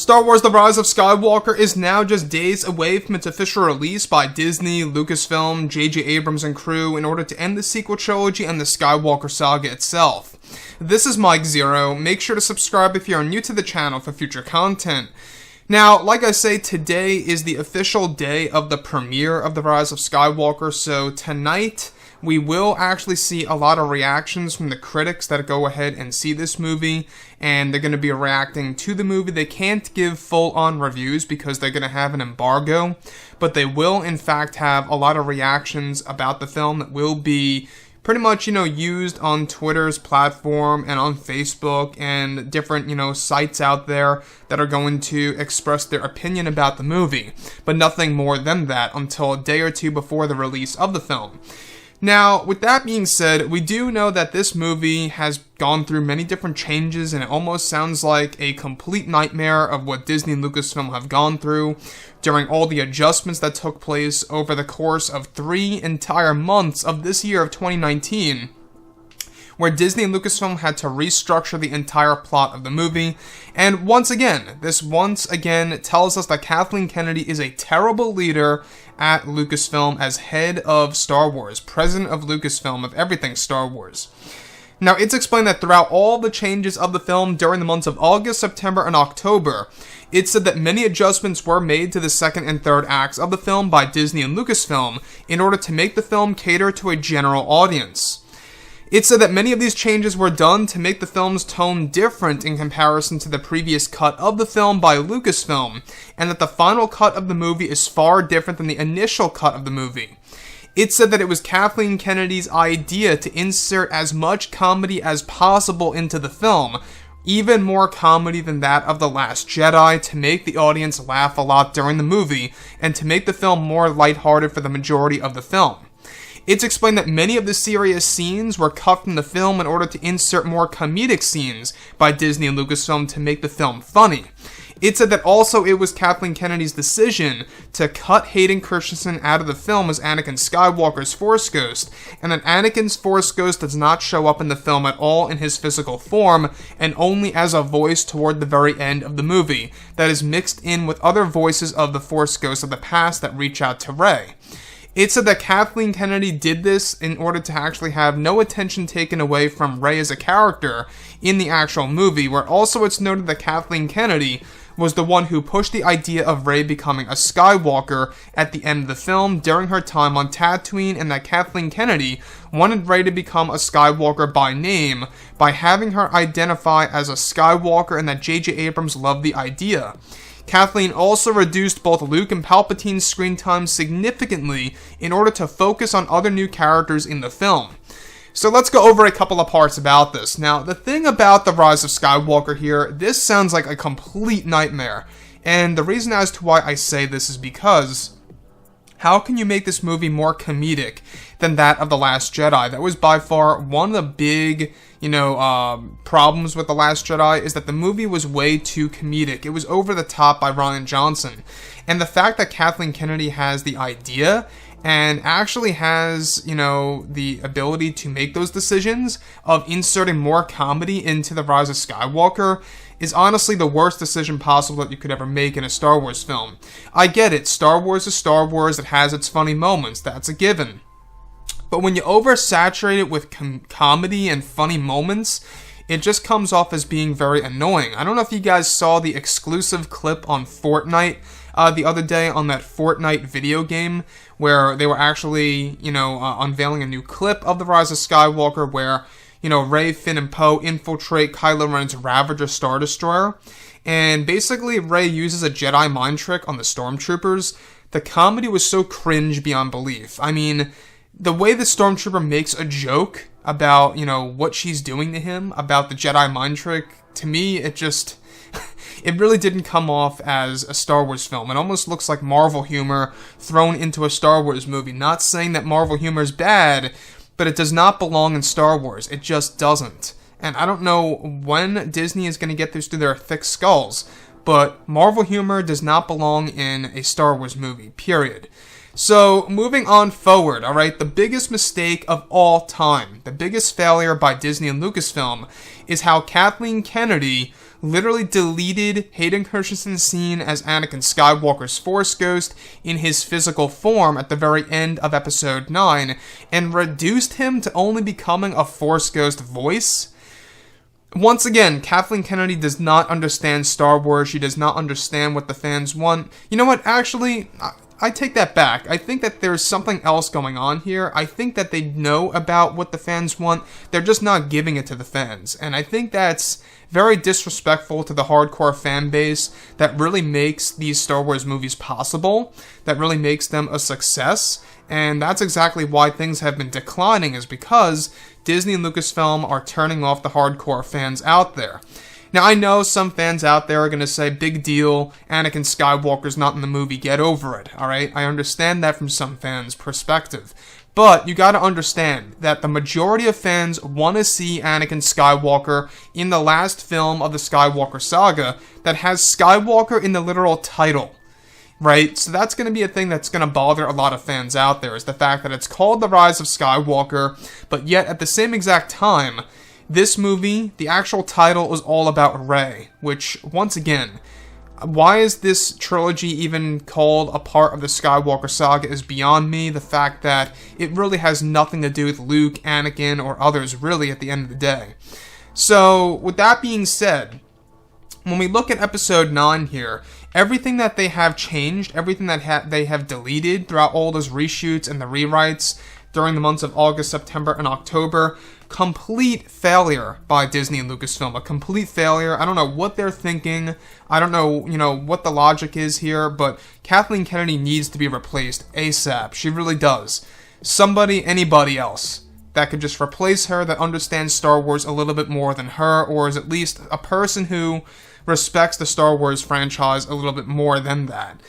Star Wars The Rise of Skywalker is now just days away from its official release by Disney, Lucasfilm, J.J. Abrams and crew in order to end the sequel trilogy and the Skywalker saga itself. This is Mike Zero. Make sure to subscribe if you are new to the channel for future content. Now, like I say, today is the official day of the premiere of The Rise of Skywalker, so tonight we will actually see a lot of reactions from the critics that go ahead and see this movie, and they're going to be reacting to the movie. They can't give full-on reviews because they're going to have an embargo, but they will, in fact, have a lot of reactions about the film that will be pretty much, used on Twitter's platform and on Facebook and different, sites out there that are going to express their opinion about the movie, but nothing more than that until a day or two before the release of the film. Now, with that being said, we do know that this movie has gone through many different changes, and it almost sounds like a complete nightmare of what Disney and Lucasfilm have gone through during all the adjustments that took place over the course of 3 entire months of this year of 2019. Where Disney and Lucasfilm had to restructure the entire plot of the movie. And once again tells us that Kathleen Kennedy is a terrible leader at Lucasfilm as head of Star Wars, president of Lucasfilm, of everything Star Wars. Now, it's explained that throughout all the changes of the film during the months of August, September, and October, it said that many adjustments were made to the second and third acts of the film by Disney and Lucasfilm in order to make the film cater to a general audience. It said that many of these changes were done to make the film's tone different in comparison to the previous cut of the film by Lucasfilm, and that the final cut of the movie is far different than the initial cut of the movie. It said that it was Kathleen Kennedy's idea to insert as much comedy as possible into the film, even more comedy than that of The Last Jedi, to make the audience laugh a lot during the movie, and to make the film more lighthearted for the majority of the film. It's explained that many of the serious scenes were cut from the film in order to insert more comedic scenes by Disney and Lucasfilm to make the film funny. It said that also it was Kathleen Kennedy's decision to cut Hayden Christensen out of the film as Anakin Skywalker's Force Ghost, and that Anakin's Force Ghost does not show up in the film at all in his physical form, and only as a voice toward the very end of the movie, that is mixed in with other voices of the Force Ghosts of the past that reach out to Rey. It said that Kathleen Kennedy did this in order to actually have no attention taken away from Rey as a character in the actual movie, where also it's noted that Kathleen Kennedy was the one who pushed the idea of Rey becoming a Skywalker at the end of the film during her time on Tatooine, and that Kathleen Kennedy wanted Rey to become a Skywalker by name by having her identify as a Skywalker, and that J.J. Abrams loved the idea. Kathleen also reduced both Luke and Palpatine's screen time significantly in order to focus on other new characters in the film. So let's go over a couple of parts about this. Now, the thing about The Rise of Skywalker here, this sounds like a complete nightmare. And the reason as to why I say this is because how can you make this movie more comedic than that of The Last Jedi? That was by far one of the big, problems with The Last Jedi, is that the movie was way too comedic. It was over the top by Rian Johnson. And the fact that Kathleen Kennedy has the idea and actually has, the ability to make those decisions of inserting more comedy into The Rise of Skywalker is honestly the worst decision possible that you could ever make in a Star Wars film. I get it, Star Wars is Star Wars, it has its funny moments, that's a given. But when you oversaturate it with comedy and funny moments, it just comes off as being very annoying. I don't know if you guys saw the exclusive clip on Fortnite the other day on that Fortnite video game, where they were actually, unveiling a new clip of The Rise of Skywalker where, Rey, Finn, and Poe infiltrate Kylo Ren's Ravager Star Destroyer. And basically, Rey uses a Jedi mind trick on the Stormtroopers. The comedy was so cringe beyond belief. I mean, the way the Stormtrooper makes a joke about, what she's doing to him, about the Jedi mind trick, to me, it really didn't come off as a Star Wars film. It almost looks like Marvel humor thrown into a Star Wars movie. Not saying that Marvel humor is bad, but it does not belong in Star Wars. It just doesn't. And I don't know when Disney is going to get this through their thick skulls, but Marvel humor does not belong in a Star Wars movie, period. So, moving on forward, alright, the biggest mistake of all time, the biggest failure by Disney and Lucasfilm, is how Kathleen Kennedy literally deleted Hayden Christensen's scene as Anakin Skywalker's Force Ghost in his physical form at the very end of Episode 9, and reduced him to only becoming a Force Ghost voice. Once again, Kathleen Kennedy does not understand Star Wars. She does not understand what the fans want. You know what? Actually, I take that back. I think that there's something else going on here. I think that they know about what the fans want. They're just not giving it to the fans. And I think that's very disrespectful to the hardcore fan base that really makes these Star Wars movies possible, that really makes them a success. And that's exactly why things have been declining, is because Disney and Lucasfilm are turning off the hardcore fans out there. Now, I know some fans out there are going to say, big deal, Anakin Skywalker's not in the movie, get over it, alright? I understand that from some fans' perspective. But you gotta understand that the majority of fans want to see Anakin Skywalker in the last film of the Skywalker saga that has Skywalker in the literal title, right? So that's going to be a thing that's going to bother a lot of fans out there, is the fact that it's called The Rise of Skywalker, but yet at the same exact time, this movie, the actual title is all about Rey, which, once again, why is this trilogy even called a part of the Skywalker saga is beyond me. The fact that it really has nothing to do with Luke, Anakin, or others, really, at the end of the day. So, with that being said, when we look at Episode 9 here, everything that they have changed, everything that they have deleted throughout all those reshoots and the rewrites during the months of August, September, and October, complete failure by Disney and Lucasfilm. A complete failure. I don't know what they're thinking. I don't know, what the logic is here, but Kathleen Kennedy needs to be replaced ASAP. She really does. Somebody, anybody else that could just replace her, that understands Star Wars a little bit more than her, or is at least a person who respects the Star Wars franchise a little bit more than that.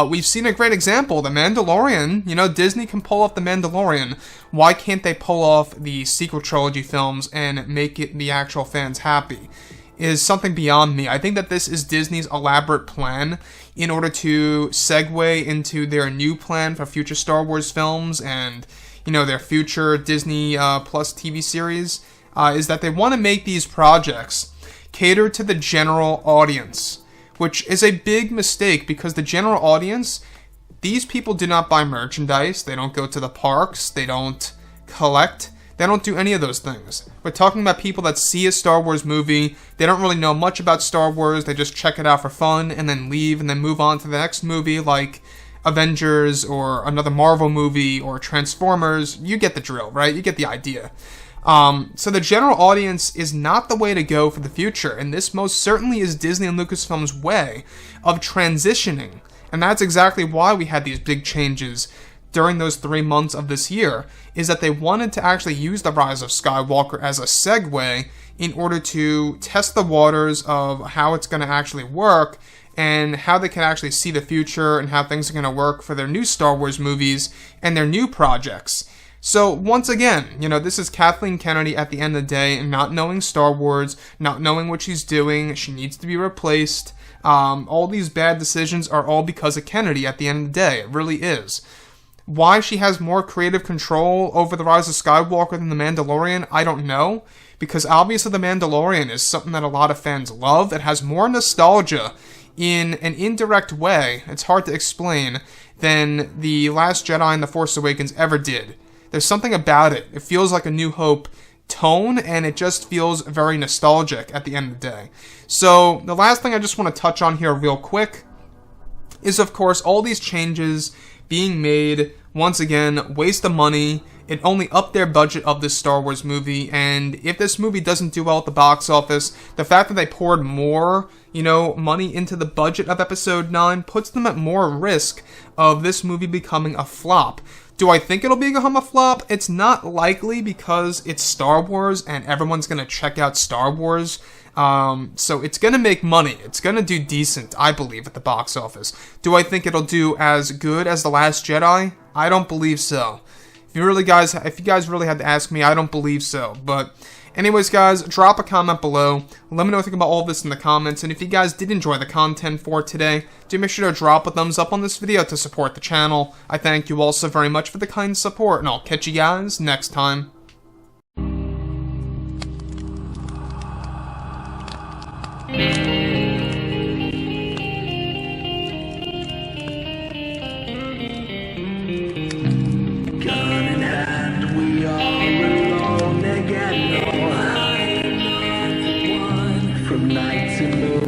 We've seen a great example, The Mandalorian. Disney can pull off The Mandalorian. Why can't they pull off the sequel trilogy films and make it the actual fans happy? Is something beyond me. I think that this is Disney's elaborate plan in order to segue into their new plan for future Star Wars films and, their future Disney Plus TV series, is that they want to make these projects cater to the general audience, which is a big mistake because the general audience, these people do not buy merchandise, they don't go to the parks, they don't collect, they don't do any of those things. We're talking about people that see a Star Wars movie, they don't really know much about Star Wars, they just check it out for fun and then leave and then move on to the next movie like Avengers or another Marvel movie or Transformers. You get the drill, right? You get the idea. So the general audience is not the way to go for the future, and this most certainly is Disney and Lucasfilm's way of transitioning, and that's exactly why we had these big changes during those 3 months of this year, is that they wanted to actually use The Rise of Skywalker as a segue in order to test the waters of how it's going to actually work, and how they can actually see the future, and how things are going to work for their new Star Wars movies and their new projects. So, once again, this is Kathleen Kennedy at the end of the day, not knowing Star Wars, not knowing what she's doing, she needs to be replaced. All these bad decisions are all because of Kennedy at the end of the day, it really is. Why she has more creative control over The Rise of Skywalker than The Mandalorian, I don't know, because obviously The Mandalorian is something that a lot of fans love. It has more nostalgia in an indirect way, it's hard to explain, than The Last Jedi and The Force Awakens ever did. There's something about it. It feels like a New Hope tone, and it just feels very nostalgic at the end of the day. So, the last thing I just want to touch on here real quick is, of course, all these changes being made, once again, waste of money. It only upped their budget of this Star Wars movie, and if this movie doesn't do well at the box office, the fact that they poured more, money into the budget of Episode 9 puts them at more risk of this movie becoming a flop. Do I think it'll become a flop? It's not likely because it's Star Wars and everyone's going to check out Star Wars. So it's going to make money. It's going to do decent, I believe, at the box office. Do I think it'll do as good as The Last Jedi? I don't believe so. If you guys really had to ask me, I don't believe so. But anyways, guys, drop a comment below. Let me know what you think about all of this in the comments. And if you guys did enjoy the content for today, do make sure to drop a thumbs up on this video to support the channel. I thank you all so very much for the kind support, and I'll catch you guys next time. nights alone.